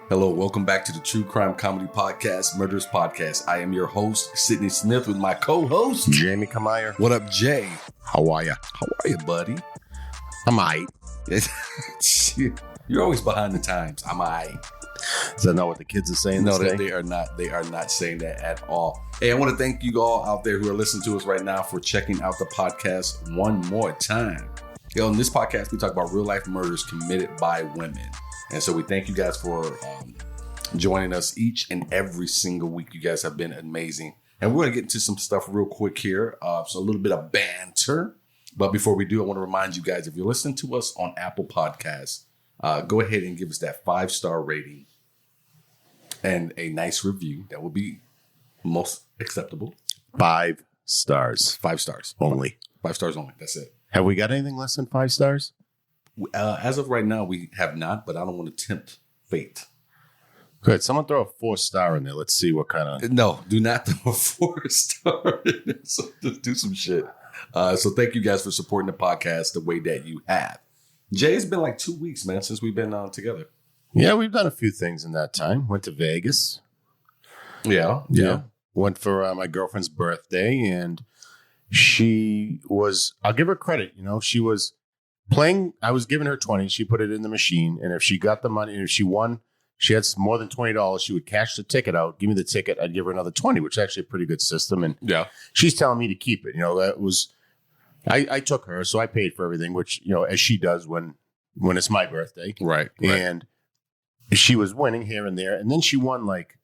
Hello, welcome back to the True Crime Comedy Podcast, Murderess Podcast. I am your host, Sidney Smith, with my co-host, Jamie Kamayer. What up, Jay? How are you? How are you, buddy? I'm aight. You're always behind the times. I'm aight. Is that not what the kids are saying? No, they are not. They are not saying that at all. Hey, I want to thank you all out there who are listening to us right now for checking out the podcast one more time. Yo, in this podcast, we talk about real life murders committed by women. And so we thank you guys for joining us each and every single week. You guys have been amazing. And we're going to get into some stuff real quick here. So a little bit of banter. But before we do, I want to remind you guys, if you're listening to us on Apple Podcasts, go ahead and give us that 5-star rating and a nice review. That will be most acceptable. 5 stars. 5 stars. Only. 5 stars only. That's it. Have we got anything less than 5 stars? As of right now, we have not, but I don't want to tempt fate. Good. Someone throw a 4-star in there. Let's see what kind of... No, do not throw a 4-star in there. So just do some shit. So thank you guys for supporting the podcast the way that you have. Jay, it's been like 2 weeks, man, since we've been together. Yeah, we've done a few things in that time. Went to Vegas. Yeah. Went for my girlfriend's birthday, and she was... I'll give her credit. You know, she was... playing, I was giving her 20. She put it in the machine, and if she got the money, and if she won, she had more than $20. She would cash the ticket out, give me the ticket. I'd give her another 20, which is actually a pretty good system. And yeah, she's telling me to keep it. You know, that was I took her, so I paid for everything, which as she does when it's my birthday, right? And she was winning here and there, and then she won like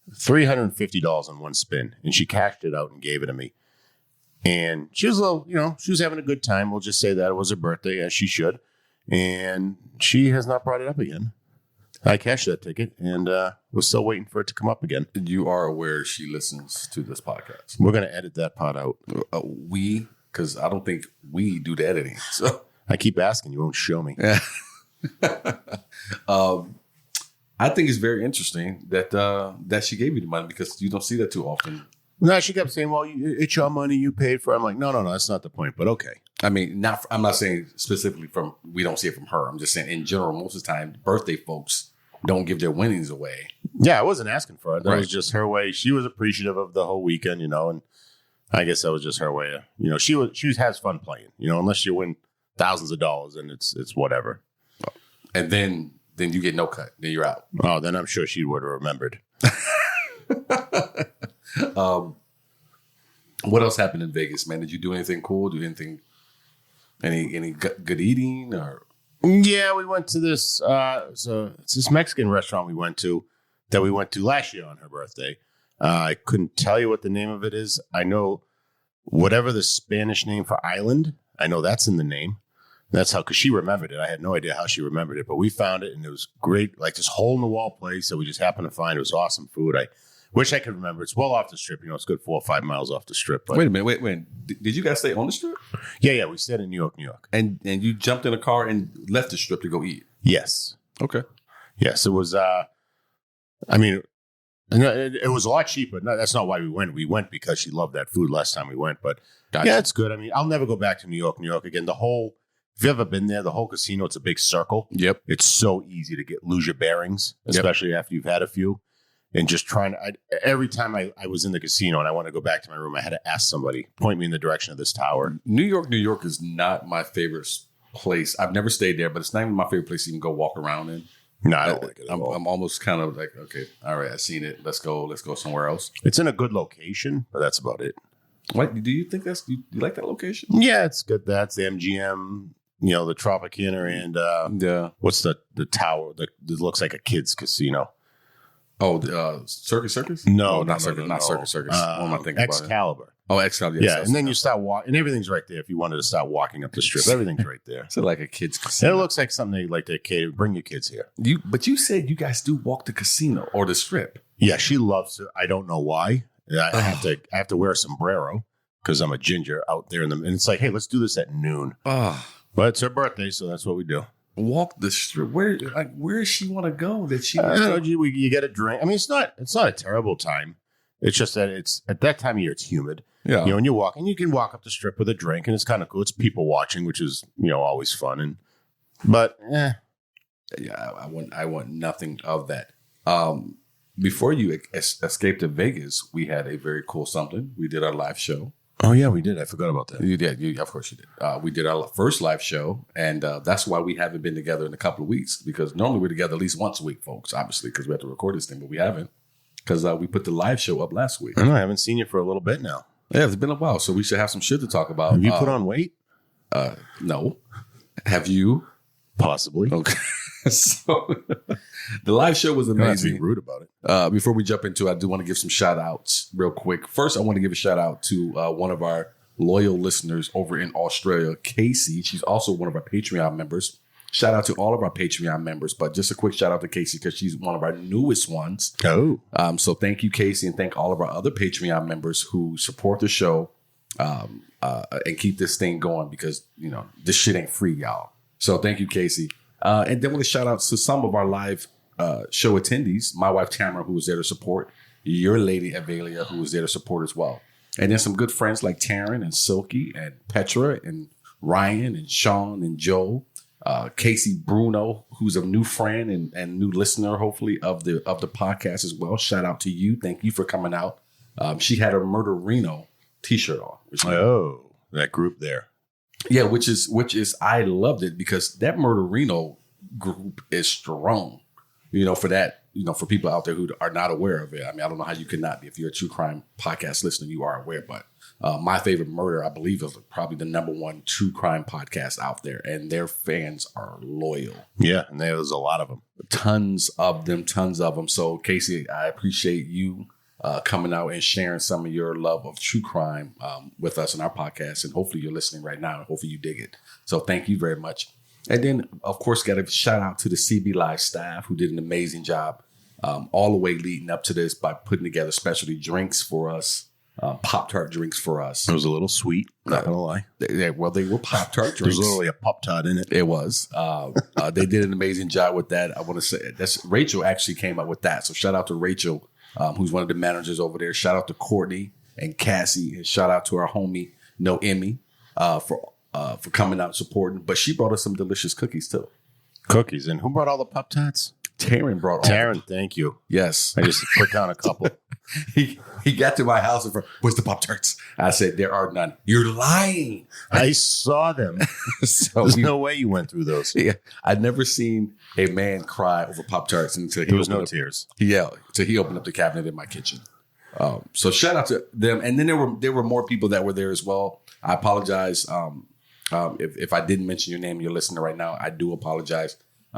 $350 on one spin, and she cashed it out and gave it to me. And she was a little, she was having a good time. We'll just say that it was her birthday, as she should. And she has not brought it up again. I cashed that ticket, and we're still waiting for it to come up again. You are aware she listens to this podcast. We're going to edit that part out. Because I don't think we do the editing. So I keep asking, you won't show me. I think it's very interesting that she gave you the money, because you don't see that too often. No, she kept saying, well, it's your money, you paid for it. I'm like, no, that's not the point, but okay. I mean, I'm not saying specifically we don't see it from her. I'm just saying in general, most of the time, birthday folks don't give their winnings away. Yeah, I wasn't asking for it. That right. was just her way. She was appreciative of the whole weekend, and I guess that was just her way. She has fun playing, unless you win thousands of dollars, and it's whatever. And then you get no cut. Then you're out. Oh, then I'm sure she would have remembered. What else happened in Vegas, man? Did you do anything cool? Do anything, any good eating or? Yeah, we went to this. So it's this Mexican restaurant we went to last year on her birthday. I couldn't tell you what the name of it is. I know whatever the Spanish name for island. I know that's in the name. That's how, because she remembered it. I had no idea how she remembered it, but we found it, and it was great. Like this hole in the wall place that we just happened to find. It was awesome food. I wish I could remember. It's well off the strip. It's good 4 or 5 miles off the strip. But wait a minute. Wait. Did you guys stay on the strip? Yeah. We stayed in New York. And you jumped in a car and left the strip to go eat? Yes. Okay. Yes, it was. It was a lot cheaper. No, that's not why we went. We went because she loved that food last time we went. But gotcha. Yeah, it's good. I mean, I'll never go back to New York again. If you've ever been there, the whole casino, it's a big circle. Yep. It's so easy to lose your bearings, especially after you've had a few. And just every time I was in the casino and I want to go back to my room, I had to ask somebody, point me in the direction of this tower. New York is not my favorite place. I've never stayed there, but it's not even my favorite place to even go walk around in. No, I don't like it at all. I'm almost kind of like, okay, all right, I've seen it. Let's go somewhere else. It's in a good location, but that's about it. What, do you think do you like that location? Yeah, it's good. That's the MGM, the Tropicana, and what's the tower that looks like a kid's casino? Oh, Circus? No, not Circus. Not Circus. What am I thinking Excalibur. About? Oh, Excalibur. Yes, and then you start walking, and everything's right there. If you wanted to start walking up the strip, everything's right there. It's like a kid's casino. And it looks like something they like to cater. Bring your kids here. But you said you guys do walk the casino or the strip. Yeah, she loves it. I don't know why. I have to wear a sombrero because I'm a ginger out there and it's like, hey, let's do this at noon. But it's her birthday, so that's what we do. Walk the strip. Where does she want to go? That she? I don't know. You get a drink. I mean, it's not a terrible time. It's just that it's at that time of year, it's humid. Yeah. When you walk, and you can walk up the strip with a drink, and it's kind of cool. It's people watching, which is always fun. But yeah, I want nothing of that. Before you escaped to Vegas, we had a very cool something. We did our live show. Oh, yeah, we did. I forgot about that. You did. Of course you did. We did our first live show, and that's why we haven't been together in a couple of weeks, because normally we're together at least once a week, folks, obviously, because we have to record this thing, but we haven't, because we put the live show up last week. I know. I haven't seen you for a little bit now. Yeah, it's been a while, so we should have some shit to talk about. Have you put on weight? No. Have you? Possibly. Okay. So the live show was amazing. Not being rude about it. Before we jump into it, I do want to give some shout outs real quick. First, I want to give a shout out to one of our loyal listeners over in Australia, Casey. She's also one of our Patreon members. Shout out to all of our Patreon members, but just a quick shout out to Casey because she's one of our newest ones. Oh. So thank you, Casey, and thank all of our other Patreon members who support the show and keep this thing going, because, you know, this shit ain't free, y'all. So thank you, Casey. And then we'll shout out to some of our live show attendees. My wife, Tamara, who was there to support. Your lady, Avelia, who was there to support as well. And then some good friends like Taryn and Silky and Petra and Ryan and Sean and Joe. Casey Bruno, who's a new friend and new listener, hopefully, of the podcast as well. Shout out to you. Thank you for coming out. She had a Murderino t-shirt on. Oh, that group there. Yeah, which is I loved it, because that Murderino group is strong. You know, for that, you know, for people out there who are not aware of it. I mean, I don't know how you could not be. If you're a true crime podcast listener, you are aware. But My Favorite Murder, I believe, is probably the #1 true crime podcast out there, and their fans are loyal. Yeah, and there's a lot of them. Tons of them. So, Casey, I appreciate you coming out and sharing some of your love of true crime with us in our podcast. And hopefully you're listening right now, and hopefully you dig it. So thank you very much. And then, of course, got a shout out to the CB Live staff, who did an amazing job all the way leading up to this by putting together specialty drinks for us, Pop-Tart drinks for us. It was a little sweet, not going to lie. They were Pop-Tart drinks. There's literally a Pop-Tart in it. It was. They did an amazing job with that. I want to say that's Rachel actually came up with that. So shout out to Rachel, who's one of the managers over there. Shout out to Courtney and Cassie, and shout out to our homie Noemi for coming out and supporting. But she brought us some delicious cookies too. Cookies, and who brought all the Pop-Tarts? Taryn brought all. Taryn, thank you. Yes, I just put down a couple. He got to my house and where's the Pop-Tarts? I said, there are none. You're lying. I saw them. So There's no way you went through those. Yeah, I'd never seen a man cry over Pop-Tarts until there was no tears. Yeah, until he opened up the cabinet in my kitchen. So shout out to them. And then there were more people that were there as well. I apologize if I didn't mention your name, you're listening right now. I do apologize.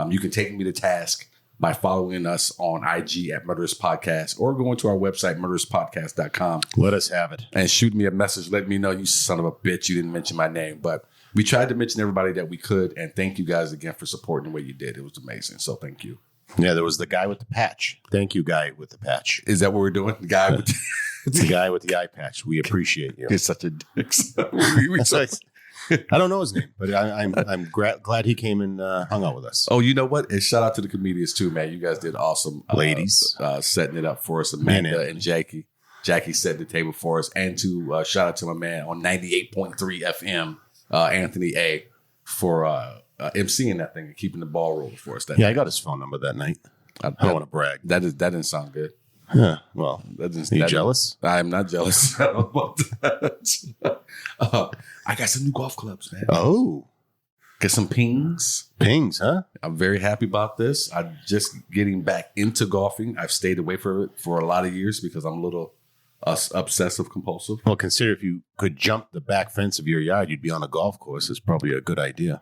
You can take me to task by following us on IG at Murderous Podcast, or going to our website, murderouspodcast.com. Let us have it. And shoot me a message. Let me know, you son of a bitch, you didn't mention my name. But we tried to mention everybody that we could. And thank you guys again for supporting the way you did. It was amazing. So thank you. Yeah, there was the guy with the patch. Thank you, guy with the patch. Is that what we're doing? The guy with the guy with the eye patch. We appreciate you. You're such a dick. I don't know his name, but I'm glad he came and hung out with us. Oh, you know what? And shout out to the comedians too, man. You guys did awesome. Ladies. Setting it up for us. Amanda and Jackie. Jackie set the table for us. And to shout out to my man on 98.3 FM, Anthony A, for emceeing that thing and keeping the ball rolling for us. I got his phone number that night. I don't want to brag. That didn't sound good. Huh. Well, are you jealous? I'm not jealous. I got some new golf clubs, man. Oh. Get some pings. Pings, huh? I'm very happy about this. I'm just getting back into golfing. I've stayed away from it for a lot of years because I'm a little obsessive compulsive. Well, consider if you could jump the back fence of your yard, you'd be on a golf course. It's probably a good idea.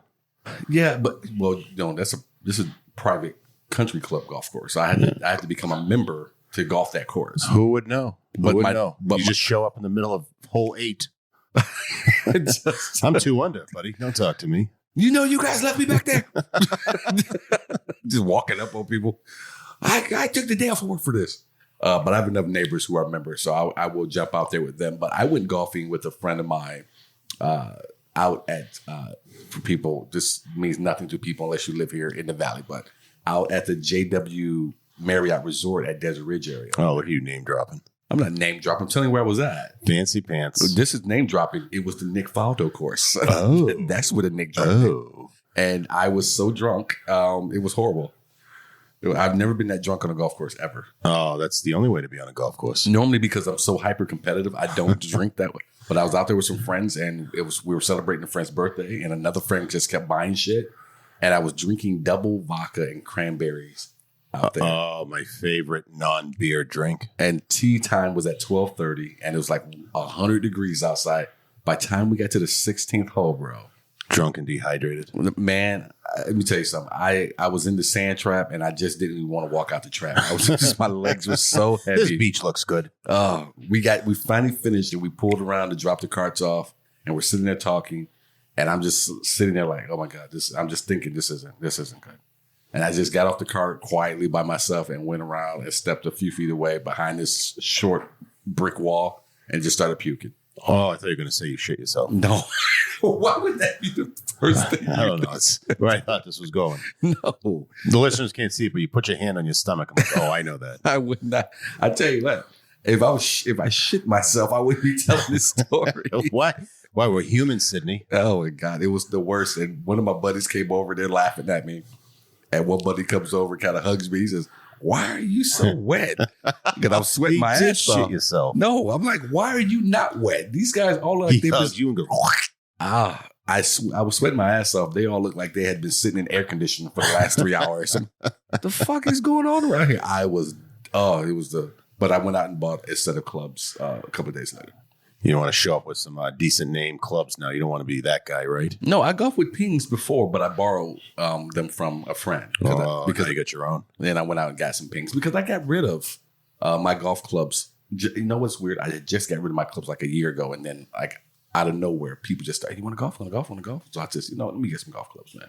Yeah, but this is a private country club golf course. So I had to become a member to golf that course. Who would know? But you just show up in the middle of hole 8. I'm 2 under, buddy. Don't talk to me. You know, you guys left me back there. Just walking up on people. I took the day off of work for this. But I have enough neighbors who are members, so I will jump out there with them. But I went golfing with a friend of mine out at, for people, this means nothing to people unless you live here in the Valley, but out at the JW Marriott Resort at Desert Ridge area. Oh, look at you name dropping. I'm not name dropping. I'm telling you where I was at. Fancy pants. This is name dropping. It was the Nick Faldo course. Oh. That's where the Nick dropped. Oh. And I was so drunk. It was horrible. I've never been that drunk on a golf course ever. Oh, that's the only way to be on a golf course. Normally, because I'm so hyper competitive, I don't drink that way. But I was out there with some friends, and we were celebrating a friend's birthday, and another friend just kept buying shit, and I was drinking double vodka and cranberries out there. Oh, my favorite non-beer drink. And tea time was at 12:30, and it was like 100 degrees outside. By the time we got to the 16th hole, bro. Drunk and dehydrated. Man, let me tell you something. I was in the sand trap, and I just didn't even want to walk out the trap. I was just, my legs were so heavy. This beach looks good. We finally finished it. We pulled around to drop the carts off, and we're sitting there talking, and I'm just sitting there like, oh my God, I'm just thinking this isn't good. And I just got off the cart quietly by myself and went around and stepped a few feet away behind this short brick wall and just started puking. Oh, I thought you were going to say you shit yourself. No. Why would that be the first thing? I don't know. It's where I thought this was going. No. The listeners can't see it, but you put your hand on your stomach. I'm like, oh, I know that. I would not. I tell you what, if I shit myself, I wouldn't be telling this story. Why? Why, we're human, Sidney. Oh, my God. It was the worst. And one of my buddies came over. They're laughing at me. And one buddy comes over, kind of hugs me. He says, why are you so wet? Because I'm sweating my ass off. Shit yourself. No, I'm like, why are you not wet? These guys all look like they hugs you and go. I was sweating my ass off. They all looked like they had been sitting in air conditioning for the last 3 hours. What the fuck is going on around here? But I went out and bought a set of clubs a couple of days later. You don't want to show up with some decent name clubs now. You don't want to be that guy, right? No, I golfed with pings before, but I borrowed them from a friend. Because you got your own. Then I went out and got some pings because I got rid of my golf clubs. You know what's weird? I just got rid of my clubs like a year ago, and then like out of nowhere, people just started, you want to golf? Want to golf? Want to golf? So I just, let me get some golf clubs, man.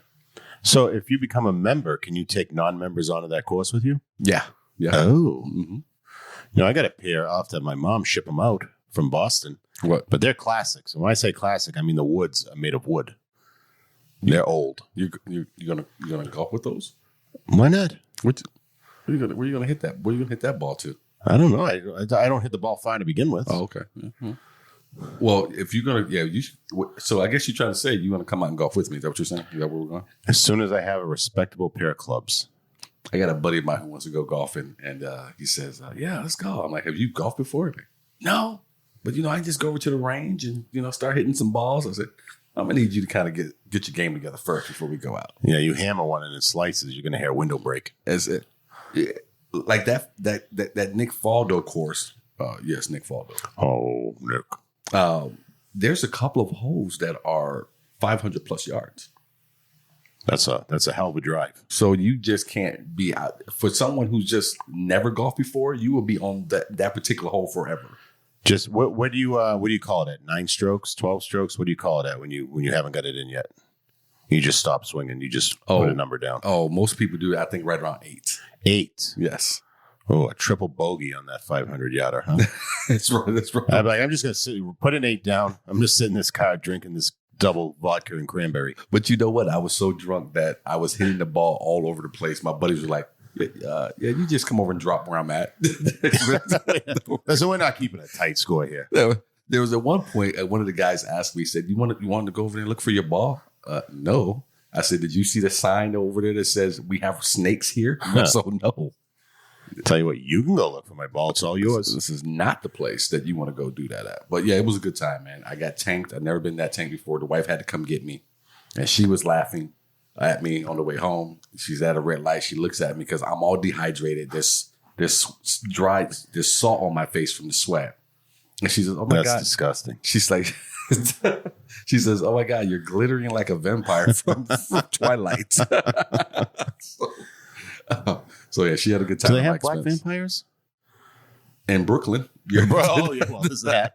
So if you become a member, can you take non-members onto that course with you? Yeah. Oh. Mm-hmm. I got a pair. I'll have to have my mom ship them out from Boston. What? But they're classics. And when I say classic, I mean the woods are made of wood. They're old. You're gonna golf with those? Why not? Where are you gonna hit that? Where are you gonna hit that ball to? I don't know. I don't hit the ball fine to begin with. Oh, okay. Mm-hmm. Well, if you're gonna, so I guess you're trying to say you want to come out and golf with me. Is that what you're saying? Is that where we're going? As soon as I have a respectable pair of clubs. I got a buddy of mine who wants to go golfing, and he says, "Yeah, let's go." I'm like, "Have you golfed before?" Like, no, but I just go over to the range and start hitting some balls. I said, "I'm gonna need you to kind of get your game together first before we go out." Yeah, you hammer one and it slices, you're gonna hear a window break. That's it. Yeah. Like that Nick Faldo course. Yes, Nick Faldo. Oh, Nick. There's a couple of holes that are 500 plus yards. That's a hell of a drive. So you just can't be out. For someone who's just never golfed before, you will be on that particular hole forever. Just what do you call it at? 9 strokes, 12 strokes? What do you call it at when you haven't got it in yet? You just stop swinging. You just put a number down. Oh, most people do. I think right around 8. 8. Yes. Oh, a triple bogey on that 500 yarder, huh? That's right. I'm just gonna put an 8 down. I'm just sitting in this car drinking this double vodka and cranberry. But you know what? I was so drunk that I was hitting the ball all over the place. My buddies were like, you just come over and drop where I'm at. So we're not keeping a tight score here. There was at one point, one of the guys asked me, he said, you want to go over there and look for your ball? No. I said, did you see the sign over there that says we have snakes here? So no. Tell you what, you can go look for my ball. It's all yours. This is not the place that you want to go do that at. But yeah, it was a good time, man. I got tanked. I've never been that tanked before. The wife had to come get me. And she was laughing at me on the way home. She's at a red light. She looks at me because I'm all dehydrated. There's salt on my face from the sweat. And she says, oh my God. That's disgusting. She's like, she says, oh my God, you're glittering like a vampire from Twilight. So yeah, she had a good time. Do they have black vampires? In Brooklyn. Oh, yeah, well, there's that.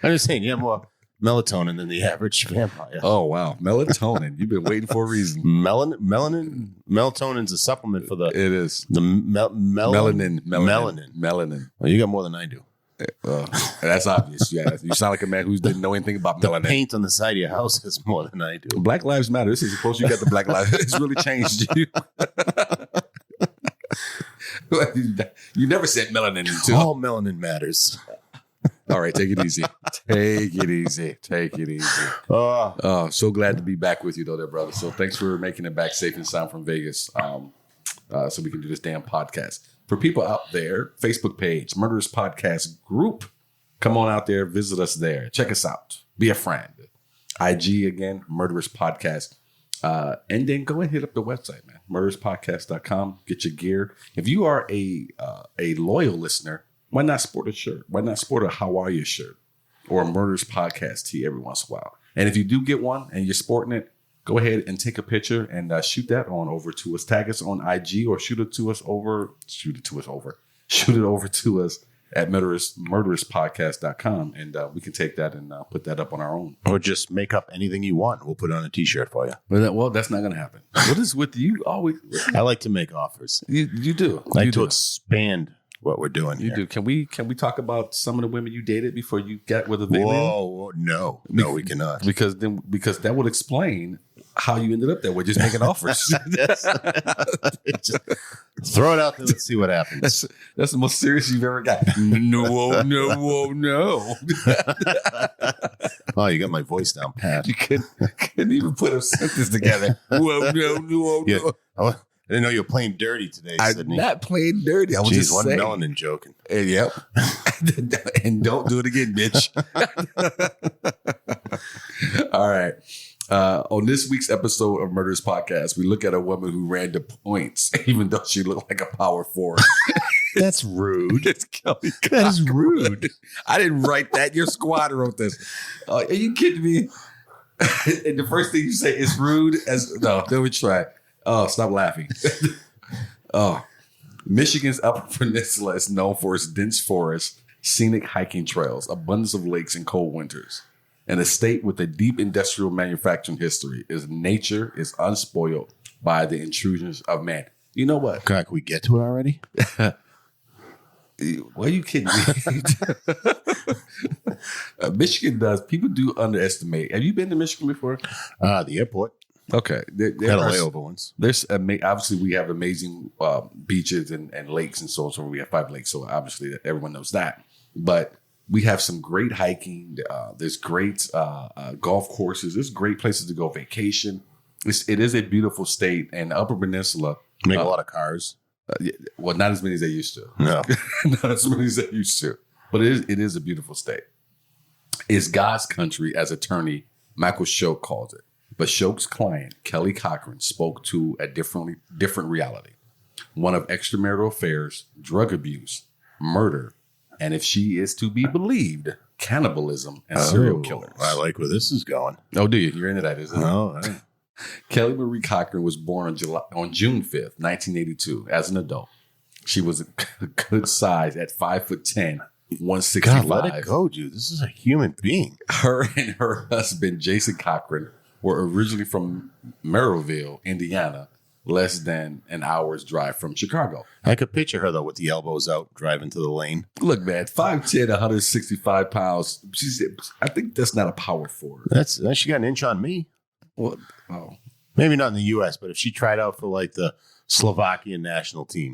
I'm just saying, you have more melatonin than the average vampire. Oh, wow. Melatonin. You've been waiting for a reason. Melatonin's a supplement for the... It is. The melanin. Well, you got more than I do. That's obvious. Yeah, you sound like a man who didn't know anything about the melanin. Paint on the side of your house has more than I do. Black Lives Matter. This is supposed you got the Black Lives. It's really changed you. You never said melanin until all melanin matters. All right, take it easy. Take it easy. Take it easy. So glad to be back with you, though, there, brother. So thanks for making it back safe and sound from Vegas, so we can do this damn podcast. For people out there, Facebook page, Murderous Podcast Group. Come on out there, visit us there. Check us out. Be a friend. IG again, Murderous Podcast. And then go and hit up the website, man. MurderousPodcast.com. Get your gear. If you are a loyal listener, why not sport a shirt? Why not sport a How Are You shirt or a Murderous Podcast tee every once in a while? And if you do get one and you're sporting it, go ahead and take a picture and shoot that on over to us. Tag us on IG or shoot it over to us at murderouspodcast.com, and we can take that and put that up on our own. Or just make up anything you want. We'll put it on a t-shirt for you. Well, that's not going to happen. What is with you always? I like to make offers. You do. I like to expand what we're doing here. You do. Can we talk about some of the women you dated before you got with a alien? Whoa, no, we cannot. Because that would explain how you ended up there. We're just making offers. Just throw it out there. Let's see what happens. That's the most serious you've ever got. No. Oh, you got my voice down pat. You couldn't even put a sentence together. Whoa, no. Yeah. I didn't know you were playing dirty today, Sidney. I'm not playing dirty. I was just one saying. melanin joking. Yep. And don't do it again, bitch. All right. On this week's episode of Murderous Podcast, we look at a woman who ran the points, even though she looked like a power forward. That's rude. It's Kelly Cochran. That is rude. I didn't write that. Your squad wrote this. Are you kidding me? And the first thing you say is rude. No, let me try. Oh, stop laughing. Michigan's Upper Peninsula is known for its dense forests, scenic hiking trails, abundance of lakes, and cold winters. And a state with a deep industrial manufacturing history, its nature is unspoiled by the intrusions of man. You know what? Can we get to it already? Why are you kidding me? Michigan does. People do underestimate. Have you been to Michigan before? The airport. Okay. Had a layover once. There's obviously we have amazing beaches and lakes and so on. So we have 5 lakes. So obviously everyone knows that. But we have some great hiking. There's great golf courses. There's great places to go vacation. It is a beautiful state. And the Upper Peninsula. Make a lot of cars. Well, not as many as they used to. No. Not as many as they used to. But it is a beautiful state. It's God's country, as attorney Michael Shoke calls it. But Shoke's client, Kelly Cochran, spoke to a different reality. One of extramarital affairs, drug abuse, murder, and if she is to be believed, cannibalism and serial killers. I like where this is going. Oh, do you? You're into that, isn't it? Oh, right. Kelly Marie Cochran was born on June 5th, 1982, as an adult. She was a good size at 5'10", 165. God, let it go, dude. This is a human being. Her and her husband, Jason Cochran, were originally from Merrillville, Indiana, less than an hour's drive from Chicago. I could picture her, though, with the elbows out, driving to the lane. Look, man, 5'10", 165 pounds. I think that's not a power forward. She got an inch on me. Well, oh. Maybe not in the U.S., but if she tried out for like the Slovakian national team,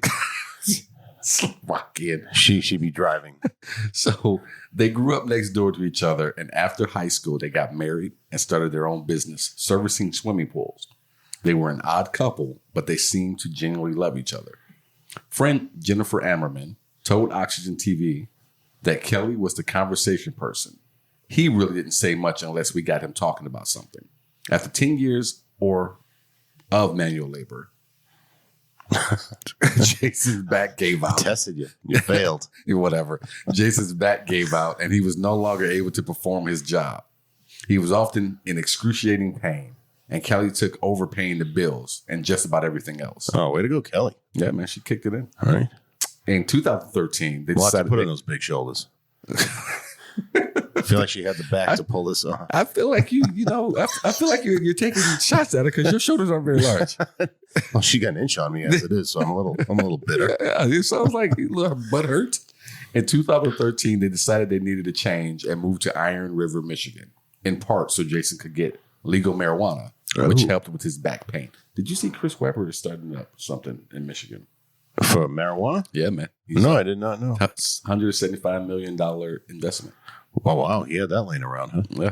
Slovakian, she'd be driving. So they grew up next door to each other, and after high school, they got married and started their own business, servicing swimming pools. They were an odd couple, but they seemed to genuinely love each other. Friend Jennifer Ammerman told Oxygen TV that Kelly was the conversation person. He really didn't say much unless we got him talking about something. After 10 years of manual labor, Jason's back gave out. Tested you. You failed. Whatever. Jason's back gave out, and he was no longer able to perform his job. He was often in excruciating pain, and Kelly took over paying the bills and just about everything else. Oh, way to go, Kelly. Yeah, man, she kicked it in. All right. In 2013, they Lots decided to put on those big shoulders. I feel like she had the back to pull this off. I feel like I feel like you're taking shots at her because your shoulders aren't very large. Well, she got an inch on me as it is, so I'm a little bitter. Yeah, it sounds like a little butt hurt. In 2013, they decided they needed a change and moved to Iron River, Michigan, in part so Jason could get legal marijuana, which helped with his back pain. Did you see Chris Webber is starting up something in Michigan? For marijuana? Yeah, man. No, I did not know. $175 million investment. Oh, wow. He had that laying around, huh? Yeah.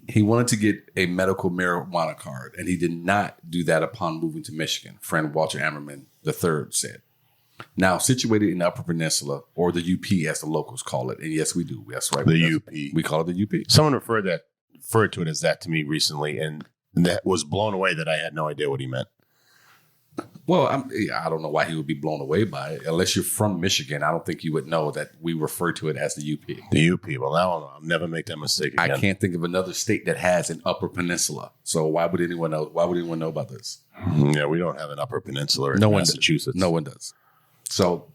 He wanted to get a medical marijuana card, and he did not do that upon moving to Michigan, friend Walter Ammerman III said. Now, situated in the Upper Peninsula, or the UP as the locals call it, and yes, we do. That's right. The UP. We call it the UP. Someone referred to it as that to me recently, and that was blown away that I had no idea what he meant. Well, I don't know why he would be blown away by it. Unless you're from Michigan, I don't think you would know that we refer to it as the UP. The UP. Well, now I'll never make that mistake again. I can't think of another state that has an Upper Peninsula. So why would anyone know? Why would anyone know about this? Yeah, we don't have an Upper Peninsula in Massachusetts. No one does. So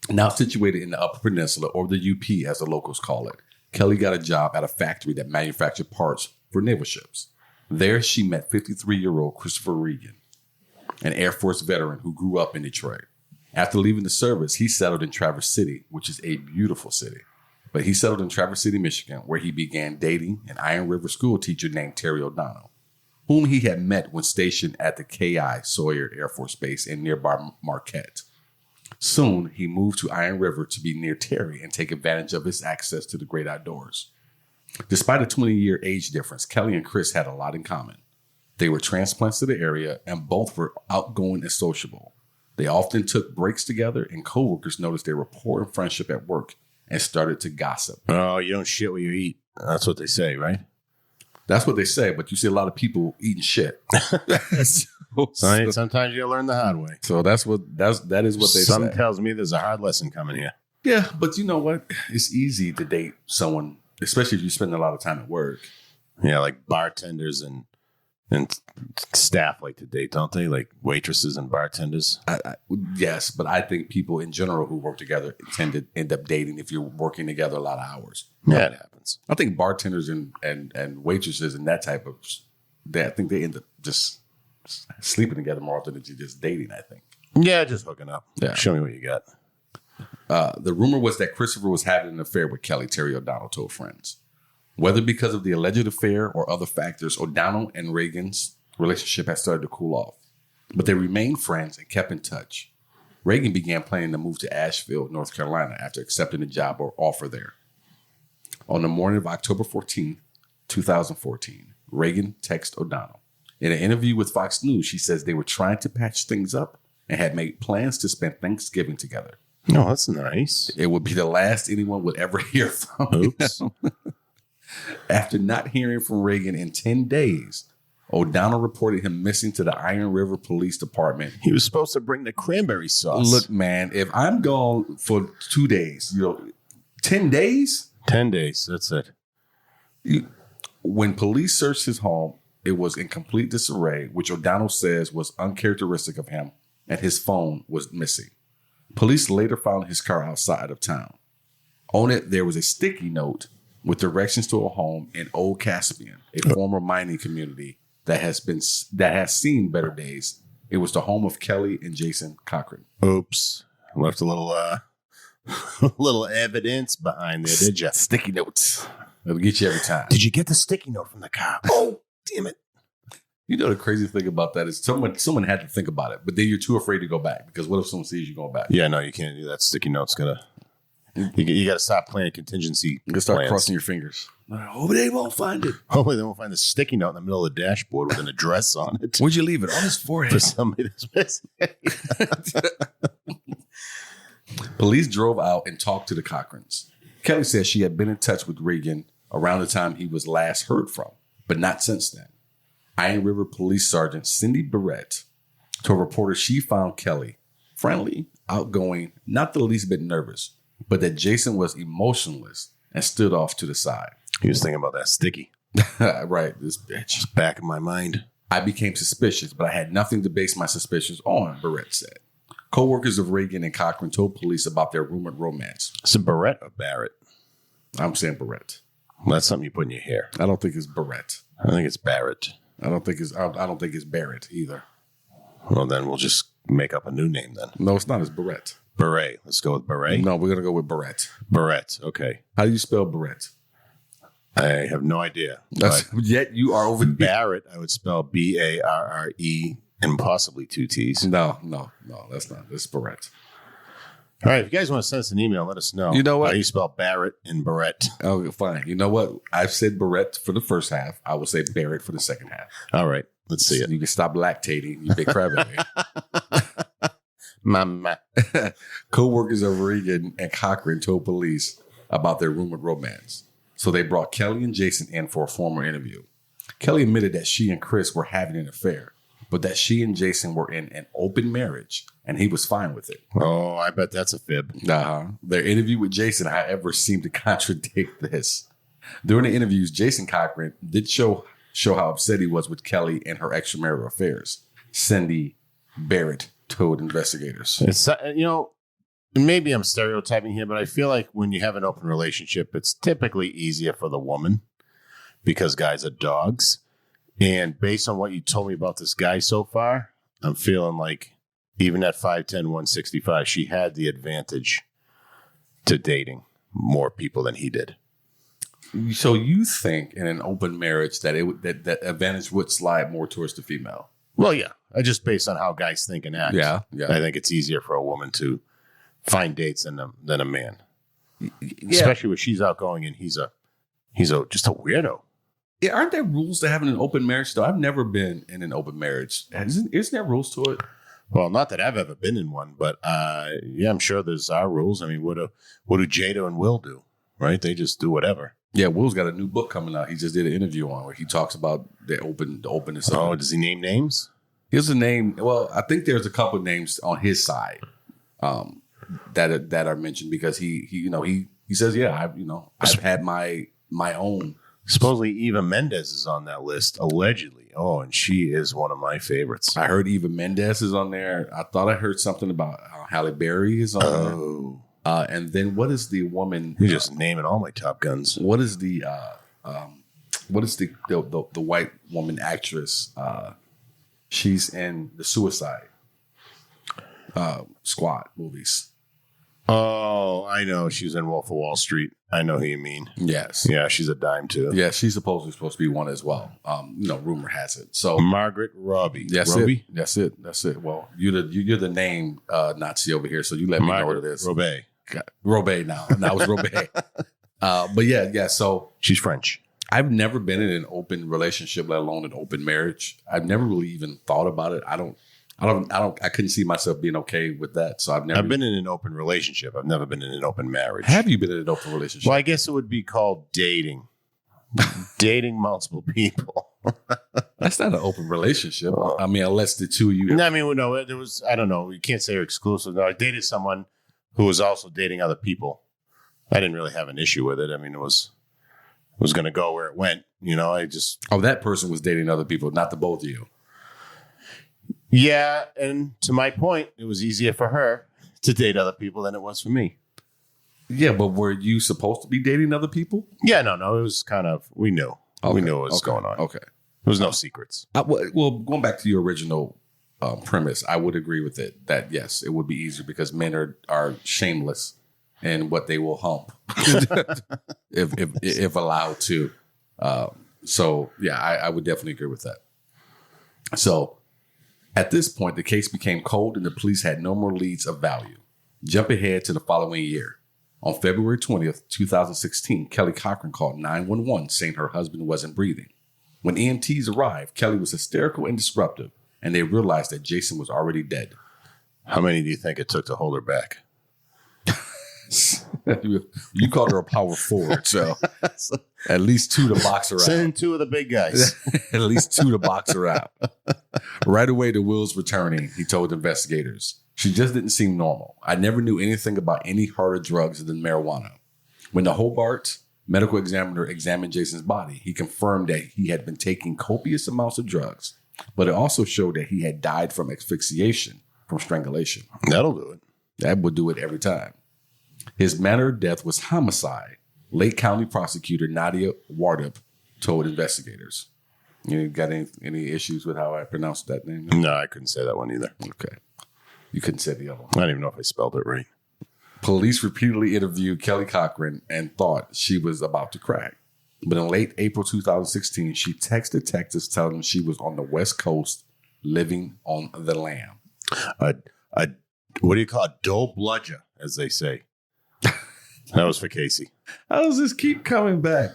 now situated in the Upper Peninsula, or the UP as the locals call it, Kelly got a job at a factory that manufactured parts for naval ships. There she met 53-year-old Christopher Regan, an Air Force veteran who grew up in Detroit. After leaving the service, he settled in Traverse City, which is a beautiful city. But he settled in Traverse City, Michigan, where he began dating an Iron River school teacher named Terry O'Donnell, whom he had met when stationed at the K.I. Sawyer Air Force Base in nearby Marquette. Soon, he moved to Iron River to be near Terry and take advantage of his access to the great outdoors. Despite a 20-year age difference, Kelly and Chris had a lot in common. They were transplants to the area, and both were outgoing and sociable. They often took breaks together, and coworkers noticed their rapport and friendship at work and started to gossip. Oh, you don't shit what you eat. That's what they say, right? That's what they say, but you see a lot of people eating shit. Sometimes you learn the hard way. So that is what they say. Something tells me there's a hard lesson coming here. Yeah, but you know what? It's easy to date someone, especially if you spend a lot of time at work. Yeah, like bartenders and staff like to date, don't they? Like waitresses and bartenders. Yes, but I think people in general who work together tend to end up dating if you're working together a lot of hours. Yeah, it happens. I think bartenders and waitresses and that type of, I think they end up just sleeping together more often than just dating, I think. Yeah, just hooking up. Yeah. Show me what you got. The rumor was that Christopher was having an affair with Kelly, Terry O'Donnell told friends. Whether because of the alleged affair or other factors, O'Donnell and Reagan's relationship had started to cool off. But they remained friends and kept in touch. Reagan began planning to move to Asheville, North Carolina after accepting a job or offer there. On the morning of October 14th, 2014, Reagan texted O'Donnell. In an interview with Fox News, she says they were trying to patch things up and had made plans to spend Thanksgiving together. Oh, that's nice. It would be the last anyone would ever hear from him. After not hearing from Reagan in 10 days, O'Donnell reported him missing to the Iron River Police Department. He was supposed to bring the cranberry sauce. Look, man, if I'm gone for 2 days, 10 days? 10 days, that's it. When police searched his home, it was in complete disarray, which O'Donnell says was uncharacteristic of him, and his phone was missing. Police later found his car outside of town. On it, there was a sticky note with directions to a home in Old Caspian, a former mining community that has seen better days. It was the home of Kelly and Jason Cochran. Oops. Left a little little evidence behind there, did you? Sticky notes. It'll get you every time. Did you get the sticky note from the cop? Oh, damn it. You know the crazy thing about that is someone had to think about it, but then you're too afraid to go back because what if someone sees you going back? Yeah, no, you can't do that. Sticky note's gonna... You got to stop playing contingency. You got to start crossing your fingers. Oh, they won't find it. Hopefully they won't find the sticky note in the middle of the dashboard with an address on it. Where'd you leave it? On his forehead. For somebody that's missing. Police drove out and talked to the Cochrans. Kelly says she had been in touch with Regan around the time he was last heard from, but not since then. Iron River Police Sergeant Cindy Barrett told reporters she found Kelly friendly, outgoing, not the least bit nervous, but that Jason was emotionless and stood off to the side. He was thinking about that sticky. Right, this bitch. It's back in my mind. I became suspicious, but I had nothing to base my suspicions on, Barrett said. Co-workers of Reagan and Cochran told police about their rumored romance. Is it Barrett or Barrett? I'm saying Barrett. Well, that's something you put in your hair. I don't think it's Barrett. I think it's Barrett. I don't think it's Barrett either. Well, then we'll just make up a new name then. No, it's not. It's Barrett. Beret. Let's go with Beret. No, we're gonna go with Barrett. Barrett. Okay. How do you spell Barrett? I have no idea. Yet you are over Barrett. I would spell Barrett. and possibly 2 T's. No, that's not. That's Barrett. All right, if you guys want to send us an email, let us know. You know what? How you spell Barrett and Barrett. Oh, fine. You know what? I've said Barrett for the first half. I will say Barrett for the second half. All right, let's see it. You can stop lactating, you big crybaby. Mama. Co-workers of Regan and Cochran told police about their rumored romance. So they brought Kelly and Jason in for a formal interview. Kelly admitted that she and Chris were having an affair, but that she and Jason were in an open marriage, and he was fine with it. Oh, I bet that's a fib. Their interview with Jason, however, seemed to contradict this. During the interviews, Jason Cochran did show how upset he was with Kelly and her extramarital affairs. Cindy Barrett told investigators. It's, maybe I'm stereotyping here, but I feel like when you have an open relationship, it's typically easier for the woman because guys are dogs. And based on what you told me about this guy so far, I'm feeling like even at 5'10", 165, she had the advantage to dating more people than he did. So you think in an open marriage that that advantage would slide more towards the female? Well, yeah. Just based on how guys think and act. Yeah. I think it's easier for a woman to find dates than a man. Especially when she's outgoing and he's just a weirdo. Yeah, aren't there rules to having an open marriage though? I've never been in an open marriage. Isn't there rules to it? Well, not that I've ever been in one, but I'm sure there's our rules. I mean, what do Jada and Will do? Right? They just do whatever. Yeah, Will's got a new book coming out. He just did an interview on where he talks about the openness. Oh, does he name names? Here's a name. Well, I think there's a couple of names on his side that are mentioned because he says, yeah, I've had my own. Supposedly Eva Mendes is on that list, allegedly. Oh, and she is one of my favorites. I heard Eva Mendes is on there. I thought I heard something about Halle Berry is on there. And then what is the woman? You're just naming all my Top Guns. What is the white woman actress? She's in the Suicide Squad movies. Oh, I know. She's in Wolf of Wall Street. I know who you mean. Yes. Yeah, she's a dime too. Yeah, she's supposed to be one as well. Rumor has it. So Margaret Robbie. That's it. That's it. Well, you're the name Nazi over here, so you let me know what it is. Robé now. Now it's Robé. But yeah. So she's French. I've never been in an open relationship, let alone an open marriage. I've never really even thought about it. I couldn't see myself being okay with that. So I've been in an open relationship. I've never been in an open marriage. Have you been in an open relationship? Well, I guess it would be called dating. Dating multiple people. That's not an open relationship. I mean, unless the two of you. I mean, no, there was, I don't know. You can't say you're exclusive. No, I dated someone who was also dating other people. I didn't really have an issue with it. I mean, it was going to go where it went. that person was dating other people, not the both of you. Yeah, and to my point, it was easier for her to date other people than it was for me. Yeah, but were you supposed to be dating other people? Yeah, no. It was kind of, we knew. Okay. We knew what was going on. Okay. There was no secrets. Well, going back to your original premise, I would agree with it that, yes, it would be easier because men are shameless in what they will hump if allowed to. So, yeah, I would definitely agree with that. So, at this point, the case became cold and the police had no more leads of value. Jump ahead to the following year. On February 20th, 2016, Kelly Cochran called 911 saying her husband wasn't breathing. When EMTs arrived, Kelly was hysterical and disruptive, and they realized that Jason was already dead. How many do you think it took to hold her back? You called her a power forward, so at least 2 to box her out. Send 2 of the big guys. At least 2 to box her out. Right away, the Will's returning, he told investigators. She just didn't seem normal. I never knew anything about any harder drugs than marijuana. When the Hobart medical examiner examined Jason's body, he confirmed that he had been taking copious amounts of drugs, but it also showed that he had died from asphyxiation, from strangulation. That'll do it. That would do it every time. His manner of death was homicide, Lake County prosecutor Nadia Wardup told investigators. You got any issues with how I pronounced that name? No, I couldn't say that one either. Okay. You couldn't say the other one. I don't even know if I spelled it right. Police repeatedly interviewed Kelly Cochran and thought she was about to crack. But in late April 2016, she texted detectives telling them she was on the West Coast living on the lam. A what do you call it? Dope bludger, as they say. That was for Casey. How does this keep coming back?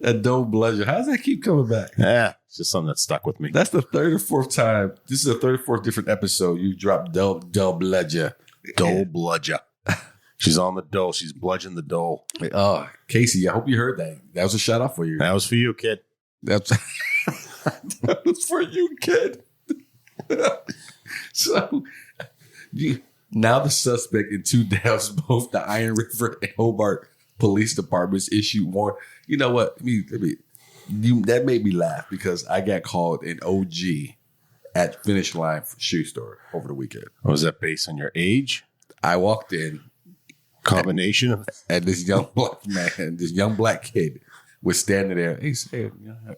A dope bludger. How does that keep coming back? Yeah, it's just something that stuck with me. That's the third or fourth time. This is the third or fourth different episode you dropped dope bludger. Dope bludger. She's on the dole. She's bludgeoning the dole. Oh, Casey, I hope you heard that. That was a shout out for you. That was for you, kid. That was for you, kid. So now the suspect in 2 deaths, both the Iron River and Hobart police departments issued more. You know what? That made me laugh because I got called an OG at Finish Line shoe store over the weekend. Was that based on your age? I walked in. Combination of and this young black man, this young black kid was standing there. He said,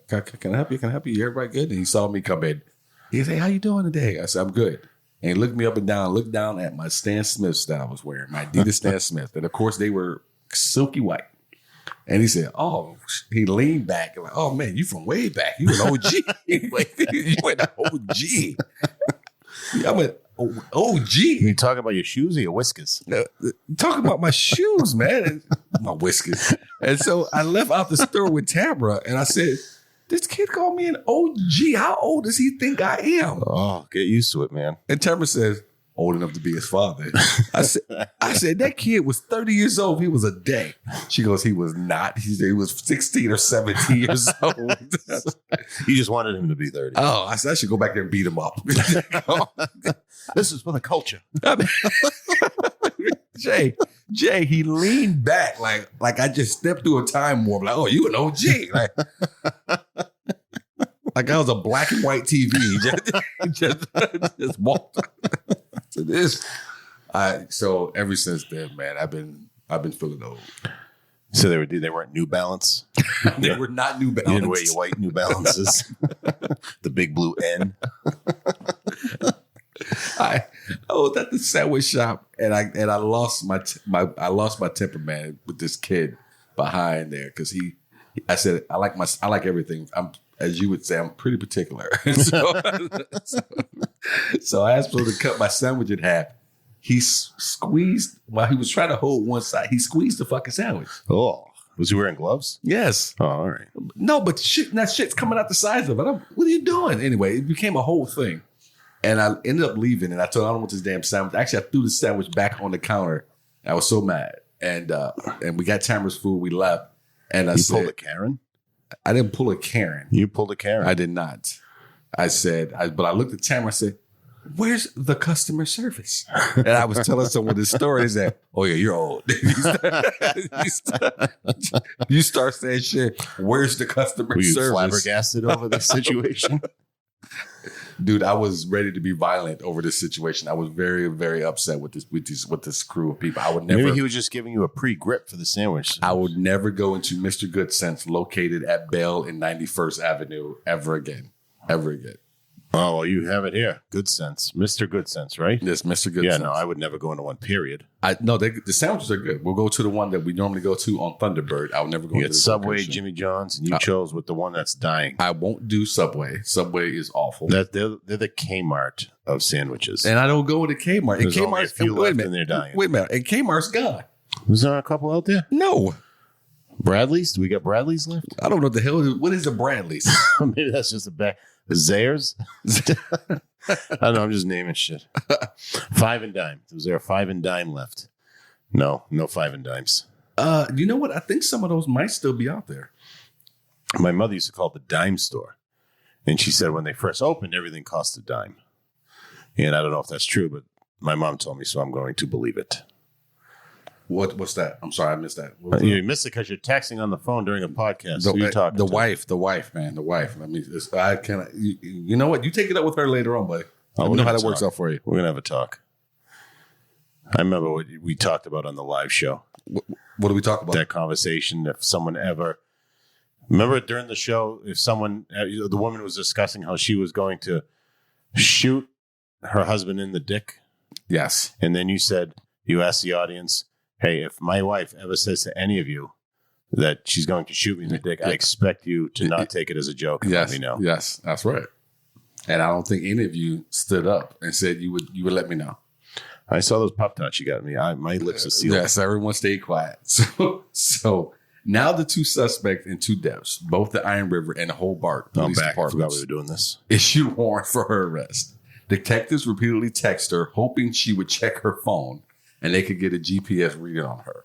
can I help you? Can I help you? Everybody good? And he saw me come in. He said, how you doing today? I said, I'm good. And he looked me up and down, looked down at my Stan Smiths that I was wearing, my Adidas Stan Smith. And of course, they were silky white. And he said, oh, he leaned back and like, oh man, you from way back. You an OG. You an OG. I went, OG. You talking about your shoes or your whiskers? Talking about my shoes, man. And my whiskers. And so I left out the store with Tamara and I said, this kid called me an OG. How old does he think I am? Oh, get used to it, man. And Tamara says, old enough to be his father. I said, that kid was 30 years old. He was a day. She goes, he was not. He was 16 or 17 years old. You just wanted him to be 30. Oh, I said, I should go back there and beat him up. This is for the culture. I mean, Jay, he leaned back like I just stepped through a time warp. Like, oh, you an OG. Like I was a black and white TV. Just walked. To this. So ever since then, man, I've been feeling old. So they weren't New Balance. They were not New Balance. You didn't wear your white New Balances. The big blue N. I was at the sandwich shop and I lost my temper, man, with this kid behind there because I said I like everything. As you would say, I'm pretty particular. So I asked him to cut my sandwich in half. He squeezed while he was trying to hold one side. He squeezed the fucking sandwich. Oh, was he wearing gloves? Yes. Oh, all right. No, but shit's coming out the sides of it. What are you doing? Anyway, it became a whole thing. And I ended up leaving and I told him I don't want this damn sandwich. Actually, I threw the sandwich back on the counter. I was so mad. And we got Tamara's food. We left. And I said, pulled a Karen? I didn't pull a Karen. You pulled a Karen. I did not. I said, but I looked at Tamara and said, where's the customer service? And I was telling someone this story. He said, oh yeah, you're old. You start saying shit. Where's the customer Were you service? Flabbergasted over this situation? Dude, I was ready to be violent over this situation. I was very, very upset with this crew of people. I would never. Maybe he was just giving you a pre-grip for the sandwich. I would never go into Mr. Good Sense located at Bell and 91st Avenue ever again. Ever again. Oh, well, you have it here. Good Sense. Mr. Good Sense, right? Yes, Mr. Good Sense. Sense. Yeah, no, I would never go into one, period. No, the sandwiches are good. We'll go to the one that we normally go to on Thunderbird. I would never go You to get the Subway, location. Jimmy John's, and you chose with the one that's dying. I won't do Subway. Subway is awful. They're the Kmart of sandwiches. And I don't go to Kmart. There's only a few left and they're dying. Wait a minute. And Kmart's gone. Was there a couple out there? No. Bradley's? Do we got Bradley's left? I don't know what the hell. What is a Bradley's? Maybe that's just a bag. Zayres? I don't know. I'm just naming shit. 5 and dime. Was there a 5 and dime left? No 5 and dimes. You know what? I think some of those might still be out there. My mother used to call it the dime store. And she said when they first opened, everything cost a dime. And I don't know if that's true, but my mom told me, so I'm going to believe it. What's that? I'm sorry, I missed that. You missed it because you're texting on the phone during a podcast. Who you talking the to? wife, man, the wife. Let me. I can. You know what? You take it up with her later on, buddy. Let me know how that works out for you. We're gonna have a talk. I remember what we talked about on the live show. What do we talk about? That conversation. If someone ever remember during the show, if someone, the woman was discussing how she was going to shoot her husband in the dick. Yes, and then you asked the audience, hey, if my wife ever says to any of you that she's going to shoot me in the dick, I expect you to not take it as a joke. Yes, let me know. Yes, that's right. And I don't think any of you stood up and said you would let me know. I saw those Pop-Tarts you got me. My lips are sealed. Yes, everyone stayed quiet. So now the 2 suspects and 2 deaths, both the Iron River and the Hobart police I forgot departments, we were doing this. issued warrant for her arrest. Detectives repeatedly texted her, hoping she would check her phone and they could get a GPS reader on her.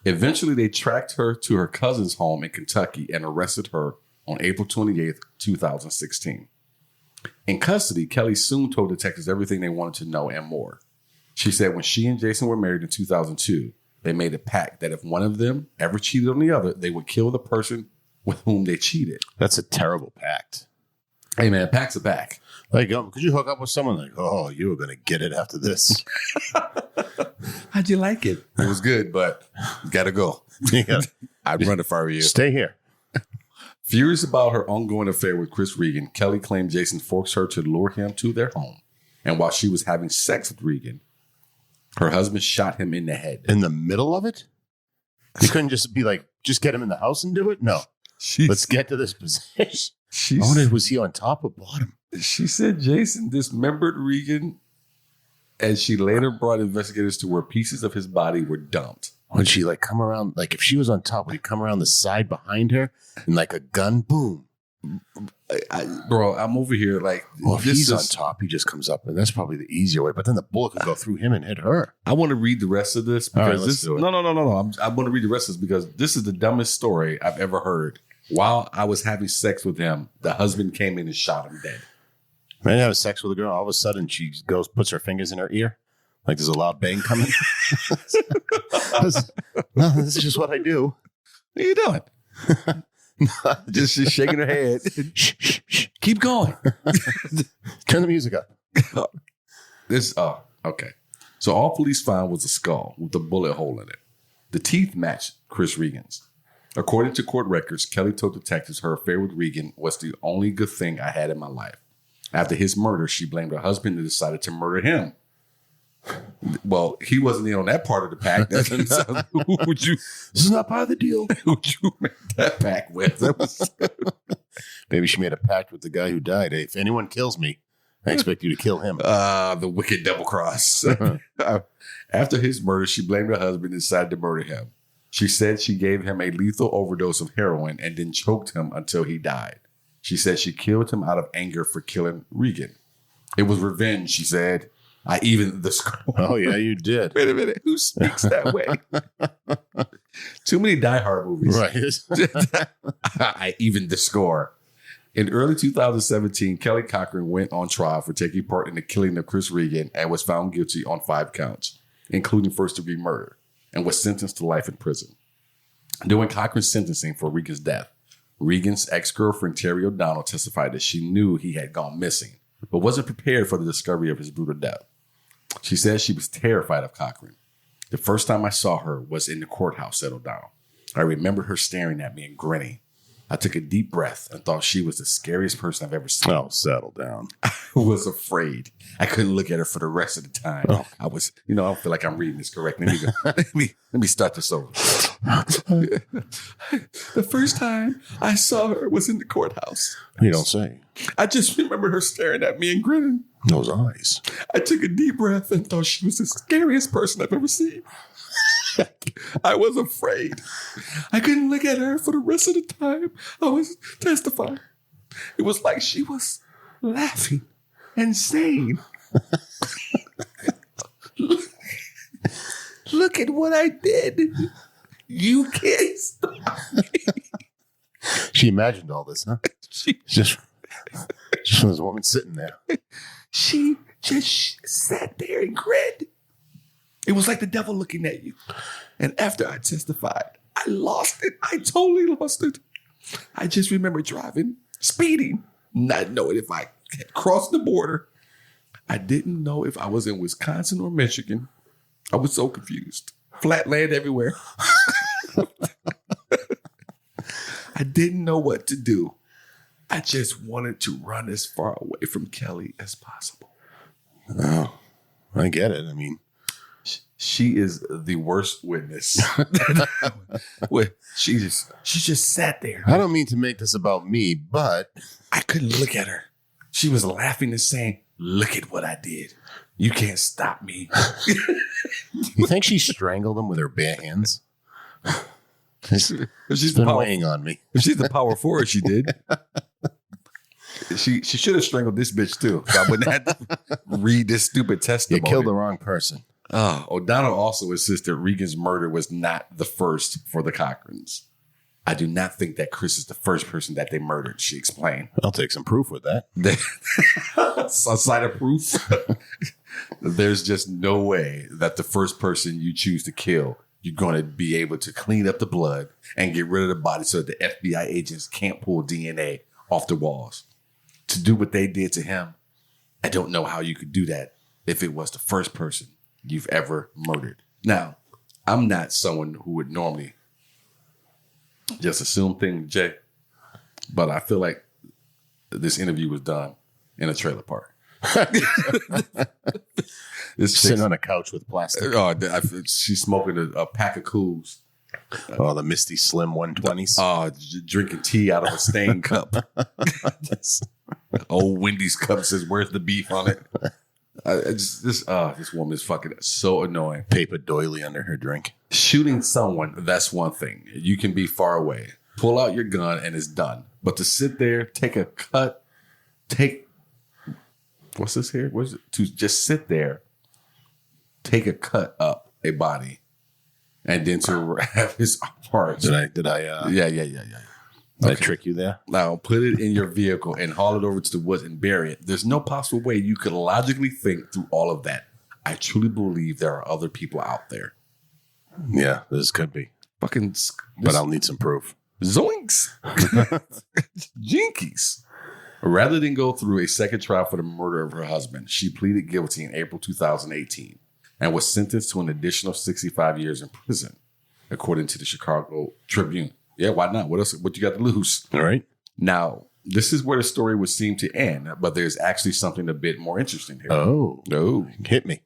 Eventually, they tracked her to her cousin's home in Kentucky and arrested her on April 28th, 2016. In custody, Kelly soon told detectives everything they wanted to know and more. She said when she and Jason were married in 2002, they made a pact that if one of them ever cheated on the other, they would kill the person with whom they cheated. That's a terrible pact. Hey, man, pact's a pact. Like, could you hook up with someone? Like, oh, you were going to get it after this. How'd you like it? It was good, but gotta go. Yeah. I'd run it if I were you. Stay here. Furious about her ongoing affair with Chris Regan, Kelly claimed Jason forced her to lure him to their home. And while she was having sex with Regan, her husband shot him in the head. In the middle of it? You couldn't just be like, just get him in the house and do it? No. Let's get to this position. I wondered, was he on top or bottom? She said Jason dismembered Regan, and she later brought investigators to where pieces of his body were dumped. Would she like come around, like if she was on top, would he come around the side behind her and like a gun, boom? Bro, I'm over here like, well, if he's on top, he just comes up, and that's probably the easier way. But then the bullet could go through him and hit her. I want to read the rest of this because let's do it. No. I want to read the rest of this because this is the dumbest story I've ever heard. While I was having sex with him, the husband came in and shot him dead. Man, having sex with a girl, all of a sudden she goes, puts her fingers in her ear, like there's a loud bang coming. No, this is just what I do. What are you doing? Just she's shaking her head. Shh. Keep going. Turn the music up. Okay. So all police found was a skull with a bullet hole in it. The teeth matched Chris Regan's. According to court records, Kelly told detectives her affair with Regan was the only good thing I had in my life. After his murder, she blamed her husband and decided to murder him. Well, he wasn't in on that part of the pact. Who would you? This is not part of the deal. Who'd you make that pact with? Maybe she made a pact with the guy who died. Hey, if anyone kills me, I expect you to kill him. The wicked double cross. After his murder, she blamed her husband and decided to murder him. She said she gave him a lethal overdose of heroin and then choked him until he died. She said she killed him out of anger for killing Regan. It was revenge, she said. I evened the score. Oh, yeah, you did. Wait a minute. Who speaks that way? Too many Die Hard movies. Right. I evened the score. In early 2017, Kelly Cochran went on trial for taking part in the killing of Chris Regan and was found guilty on 5 counts, including first-degree murder, and was sentenced to life in prison. During Cochran's sentencing for Regan's death, Regan's ex-girlfriend, Terry O'Donnell, testified that she knew he had gone missing, but wasn't prepared for the discovery of his brutal death. She said she was terrified of Cochran. The first time I saw her was in the courthouse, said O'Donnell. I remember her staring at me and grinning. I took a deep breath and thought she was the scariest person I've ever seen. Oh, settle down. I was afraid. I couldn't look at her for the rest of the time. Oh. I was, I don't feel like I'm reading this correctly. Let me start this over. The first time I saw her was in the courthouse. You don't say. I just remember her staring at me and grinning. Those eyes. I took a deep breath and thought she was the scariest person I've ever seen. I was afraid. I couldn't look at her for the rest of the time I was testifying. It was like she was laughing and saying, look at what I did. You can't stop me. She imagined all this, huh? Just when there's a woman sitting there. She just sat there and grinned. It was like the devil looking at you. And after I testified, I lost it. I totally lost it. I just remember driving, speeding, not knowing if I had crossed the border. I didn't know if I was in Wisconsin or Michigan. I was so confused. Flat land everywhere. I didn't know what to do. I just wanted to run as far away from Kelly as possible. Oh, I get it. I mean, she is the worst witness. She just sat there. I don't mean to make this about me, but I couldn't look at her. She was laughing and saying, "Look at what I did. You can't stop me." You think she strangled him with her bare hands? She's been weighing on me. If she's the power forward, she did. She should have strangled this bitch too. So I wouldn't have to read this stupid testimony. You killed the wrong person. O'Donnell also insisted Regan's murder was not the first for the Cochrans. "I do not think that Chris is the first person that they murdered," she explained. I'll take some proof with that. A side of proof. There's just no way that the first person you choose to kill, you're going to be able to clean up the blood and get rid of the body so that the FBI agents can't pull DNA off the walls. To do what they did to him, I don't know how you could do that if it was the first person you've ever murdered. Now, I'm not someone who would normally just assume things, Jay, but I feel like this interview was done in a trailer park. Sitting on a couch with plastic. She's smoking a pack of Cools. Oh, the Misty Slim 120s. Drinking tea out of a stained cup. Old Wendy's cup says, "Where's the beef on it?" This woman is fucking so annoying. Paper doily under her drink. Shooting someone, that's one thing. You can be far away. Pull out your gun and it's done. But to sit there, take a cut, what's this here? What is it? To just sit there, take a cut up a body, and then to have his parts. Did I? Yeah. Did I trick you there? Now put it in your vehicle and haul it over to the woods and bury it. There's no possible way you could logically think through all of that. I truly believe there are other people out there. Yeah, this could be. But I'll need some proof. Zoinks. Jinkies. Rather than go through a second trial for the murder of her husband, she pleaded guilty in April 2018 and was sentenced to an additional 65 years in prison, according to the Chicago Tribune. Yeah, why not? What else? What you got to lose? All right. Now, this is where the story would seem to end, but there's actually something a bit more interesting here. Oh. Hit me.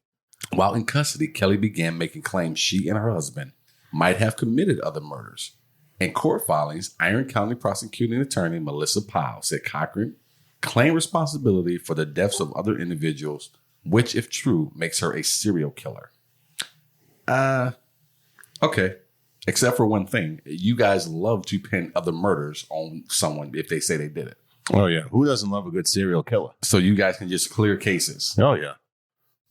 While in custody, Kelly began making claims she and her husband might have committed other murders. In court filings, Iron County prosecuting attorney Melissa Powell said Cochran claimed responsibility for the deaths of other individuals, which, if true, makes her a serial killer. Okay. Except for one thing. You guys love to pin other murders on someone if they say they did it. Oh, yeah. Who doesn't love a good serial killer? So you guys can just clear cases. Oh, yeah.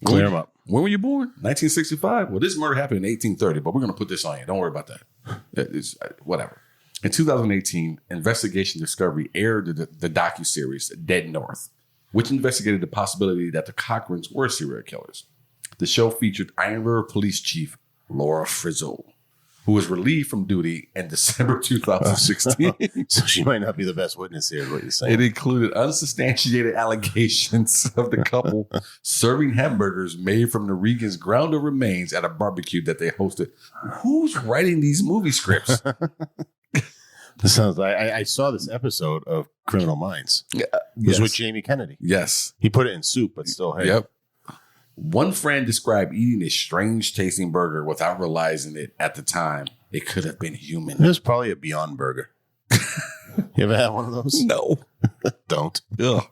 Clear them up. When were you born? 1965? Well, this murder happened in 1830, but we're going to put this on you. Don't worry about that. It's whatever. In 2018, Investigation Discovery aired the docuseries Dead North, which investigated the possibility that the Cochrans were serial killers. The show featured Iron River Police Chief Laura Frizzle, who was relieved from duty in December 2016. So she might not be the best witness here, is what you're saying. It included unsubstantiated allegations of the couple serving hamburgers made from the Regan's ground up remains at a barbecue that they hosted. Who's writing these movie scripts? This sounds like I saw this episode of Criminal Minds. It was with Jamie Kennedy. Yes. He put it in soup, but still, hey. Yep. One friend described eating a strange tasting burger without realizing it at the time. It could have been human. It was probably a Beyond Burger. You ever had one of those? No. Don't. Ugh.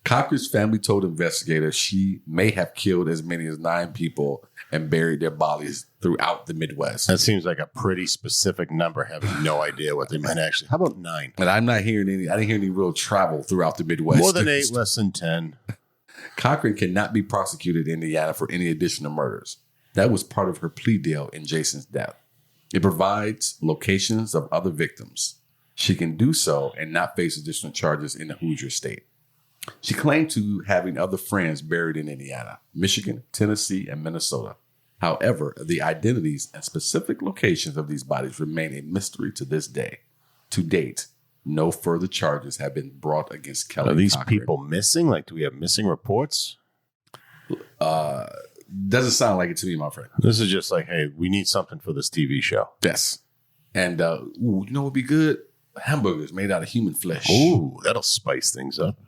Cochran's family told investigators she may have killed as many as 9 people and buried their bodies throughout the Midwest. That seems like a pretty specific number, having no idea what they meant actually. How about 9? And I didn't hear any real travel throughout the Midwest. More than 8, less than 10. Cochran cannot be prosecuted in Indiana for any additional murders. That was part of her plea deal in Jason's death. It provides locations of other victims. She can do so and not face additional charges in the Hoosier state. She claimed to having other friends buried in Indiana, Michigan, Tennessee, and Minnesota. However, the identities and specific locations of these bodies remain a mystery to this day. To date, no further charges have been brought against Kelly. Are these Cochran. people missing? Like, do we have missing reports? Doesn't sound like it to me, my friend. This is just like, hey, we need something for this TV show. Yes. And, you know what would be good? Hamburgers made out of human flesh. Ooh, that'll spice things up.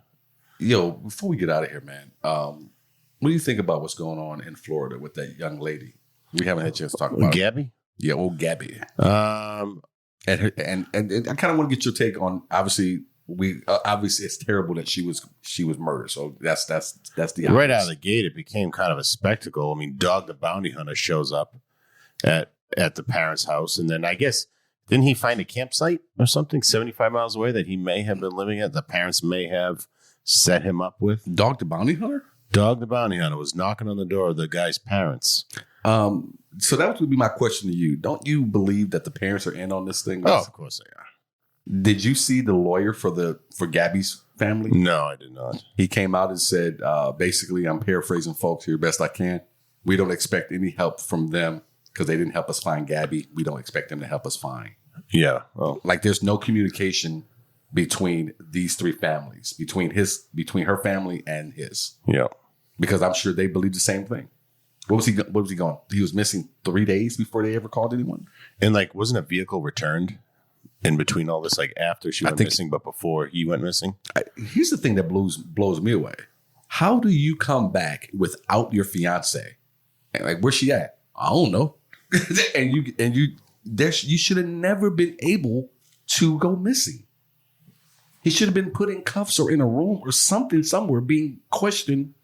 Yo, before we get out of here, man, what do you think about what's going on in Florida with that young lady? We haven't had a chance to talk about Gabby? It. Yeah, old Gabby. Um, And I kind of want to get your take on, obviously, we obviously it's terrible that she was murdered. So that's the obvious. Right out of the gate. It became kind of a spectacle. I mean, Dog the Bounty Hunter shows up at the parents' house, and then I guess didn't he find a campsite or something 75 miles away that he may have been living at? The parents may have set him up with. Dog the Bounty Hunter. Dog the Bounty Hunter was knocking on the door of the guy's parents. So that would be my question to you. Don't you believe that the parents are in on this thing? Oh, of course they are. Did you see the lawyer for Gabby's family? No, I did not. He came out and said, basically, I'm paraphrasing folks here best I can. We don't expect any help from them because they didn't help us find Gabby. We don't expect them to help us find. Yeah. Well, like there's no communication between these three families, between her family and his. Yeah. Because I'm sure they believe the same thing. What was he going? He was missing 3 days before they ever called anyone. And like, wasn't a vehicle returned in between all this? Like after she went missing, but before he went missing. Here's the thing that blows me away. How do you come back without your fiance? And like, where's she at? I don't know. and you should have never been able to go missing. He should have been put in cuffs or in a room or something somewhere, being questioned.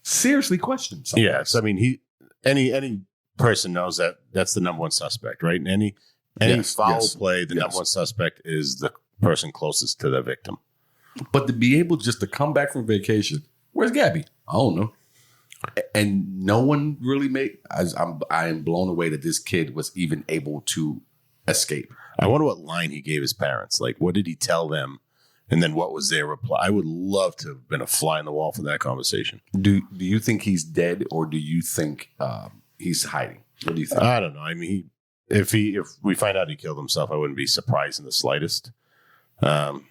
Seriously questioned. Somewhere. Yes, I mean any person knows that that's the number one suspect, right? Any foul play, the number one suspect is the person closest to the victim. But to be able just to come back from vacation, where's Gabby? I don't know. And no one really I am blown away that this kid was even able to escape. I wonder what line he gave his parents. Like, what did he tell them? And then what was their reply? I would love to have been a fly on the wall for that conversation. Do you think he's dead, or do you think he's hiding? What do you think? I don't know. I mean, if we find out he killed himself, I wouldn't be surprised in the slightest. Kind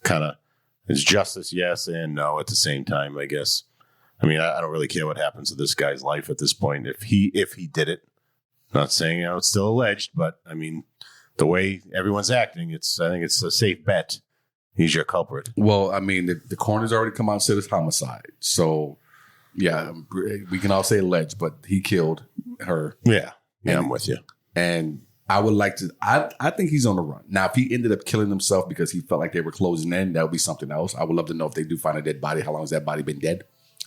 of, it's justice, yes and no at the same time, I guess. I mean, I don't really care what happens to this guy's life at this point. If he did it, not saying it's still alleged, but I mean, the way everyone's acting, I think it's a safe bet. He's your culprit. Well, I mean, the coroner's already come out and said it's homicide. So, yeah, we can all say alleged, but he killed her. Yeah, I'm with you. And I would like to, I think he's on the run. Now, if he ended up killing himself because he felt like they were closing in, that would be something else. I would love to know if they do find a dead body, how long has that body been dead?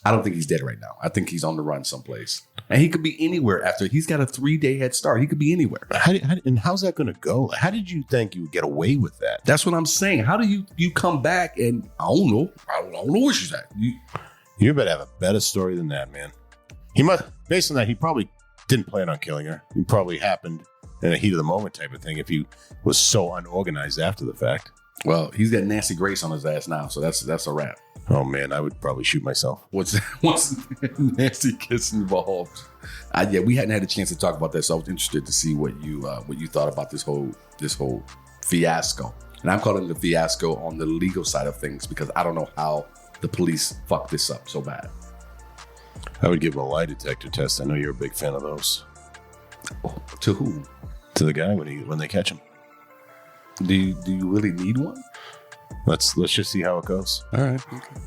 I don't think he's dead right now. I think he's on the run someplace. And he could be anywhere after. He's got a 3-day head start. He could be anywhere. And how's that going to go? How did you think you would get away with that? That's what I'm saying. How do you come back and I don't know where she's at. You better have a better story than that, man. He must, based on that, he probably didn't plan on killing her. He probably happened in a heat of the moment type of thing if he was so unorganized after the fact. Well, he's got Nancy Grace on his ass now, so that's a wrap. Oh man, I would probably shoot myself. Once Nancy gets involved, we hadn't had a chance to talk about that, so I was interested to see what you thought about this whole fiasco. And I'm calling it a fiasco on the legal side of things because I don't know how the police fucked this up so bad. I would give him a lie detector test. I know you're a big fan of those. To who? To the guy when they catch him. Do you really need one? Let's just see how it goes. All right. Okay.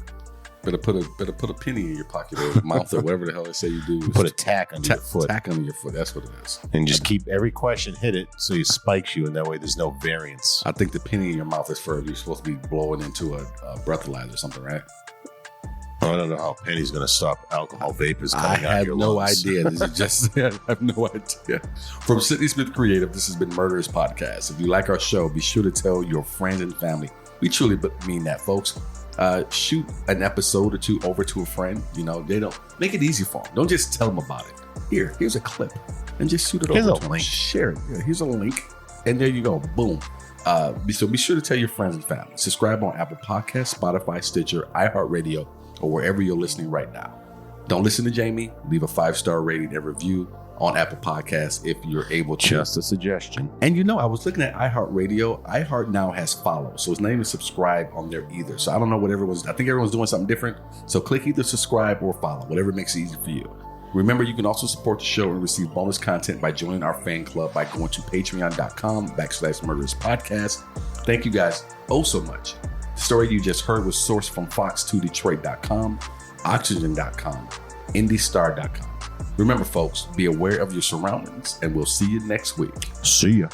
Better put a penny in your pocket or mouth or whatever the hell they say you do. Put a tack under your foot. Tack under your foot. That's what it is. And just keep every question hit it so it spikes you, and that way there's no variance. I think the penny in your mouth is for you're supposed to be blowing into a breathalyzer or something, right? I don't know how penny's going to stop alcohol vapors coming out of your lungs. I have no idea. This is just, I have no idea. From Sidney Smith Creative, this has been Murderous Podcast. If you like our show, be sure to tell your friends and family. We truly mean that, folks. Shoot an episode or two over to a friend. They don't make it easy for them. Don't just tell them about it. Here's a clip, and just shoot it over to them. Share it. Yeah, here's a link, and there you go. Boom. So be sure to tell your friends and family. Subscribe on Apple Podcasts, Spotify, Stitcher, iHeartRadio, or wherever you're listening right now. Don't listen to Jamie. Leave a 5-star rating and review on Apple Podcasts if you're able to. Just a suggestion. And I was looking at iHeartRadio. iHeart now has follow, so it's not even subscribe on there either. So I don't know what I think everyone's doing something different. So click either subscribe or follow, whatever makes it easy for you. Remember, you can also support the show and receive bonus content by joining our fan club by going to patreon.com/Murderous Podcast. Thank you guys so much. The story you just heard was sourced from fox2detroit.com, oxygen.com, indystar.com. Remember, folks, be aware of your surroundings, and we'll see you next week. See ya.